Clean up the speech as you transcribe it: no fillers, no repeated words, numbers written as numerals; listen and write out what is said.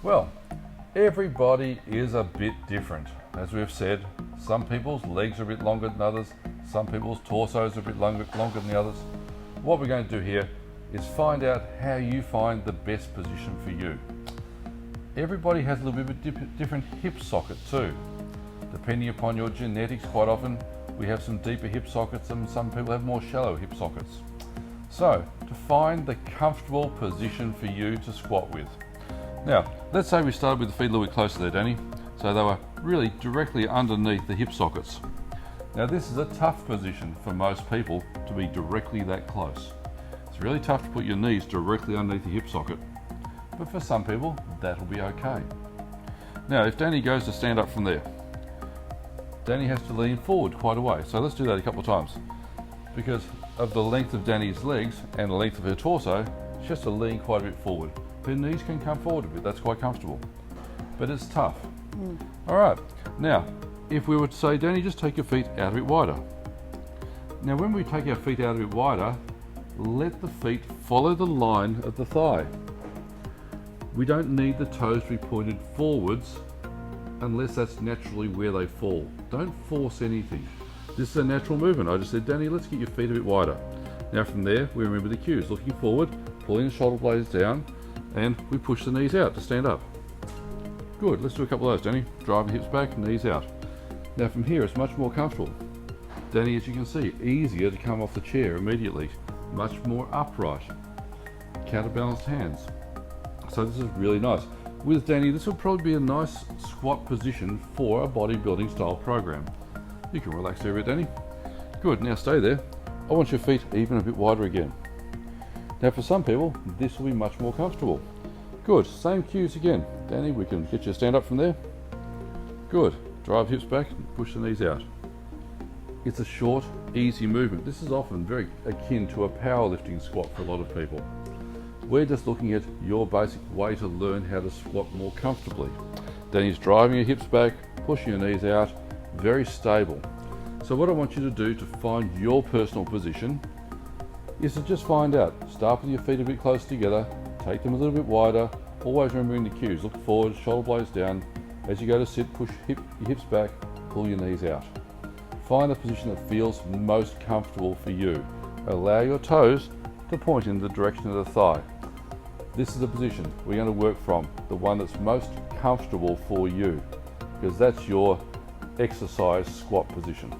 Well, everybody is a bit different. As we've said, some people's legs are a bit longer than others, some people's torsos are a bit longer than the others. What we're going to do here is find out how you find the best position for you. Everybody has a little bit of a different hip socket too. Depending upon your genetics, quite often we have some deeper hip sockets and some people have more shallow hip sockets. So, to find the comfortable position for you to squat with. Now, let's say we started with the feet a little bit closer there, Danny. So they were really directly underneath the hip sockets. Now this is a tough position for most people to be directly that close. It's really tough to put your knees directly underneath the hip socket, but for some people that'll be okay. Now if Danny goes to stand up from there, Danny has to lean forward quite a way. So let's do that a couple of times. Because of the length of Danny's legs and the length of her torso, she has to lean quite a bit forward. Her knees can come forward a bit, that's quite comfortable. But it's tough. All right, now, if we were to say, Danny, just take your feet out a bit wider. Now when we take our feet out a bit wider, let the feet follow the line of the thigh. We don't need the toes to be pointed forwards unless that's naturally where they fall. Don't force anything. This is a natural movement. I just said, Danny, let's get your feet a bit wider. Now from there, we remember the cues. Looking forward, pulling the shoulder blades down, and we push the knees out to stand up. Good, let's do a couple of those, Danny. Drive the hips back, knees out. Now from here, it's much more comfortable. Danny, as you can see, easier to come off the chair immediately. Much more upright. Counterbalanced hands. So this is really nice. With Danny, this will probably be a nice squat position for a bodybuilding style program. You can relax there a bit, Danny. Good, now stay there. I want your feet even a bit wider again. Now for some people, this will be much more comfortable. Good, same cues again. Danny, we can get you to stand up from there. Good, drive hips back and push the knees out. It's a short, easy movement. This is often very akin to a powerlifting squat for a lot of people. We're just looking at your basic way to learn how to squat more comfortably. Danny's driving your hips back, pushing your knees out, very stable. So what I want you to do to find your personal position is to just find out. Start with your feet a bit close together, take them a little bit wider, always remembering the cues. Look forward, shoulder blades down. As you go to sit, push your hips back, pull your knees out. Find the position that feels most comfortable for you. Allow your toes to point in the direction of the thigh. This is the position we're going to work from, the one that's most comfortable for you, because that's your exercise squat position.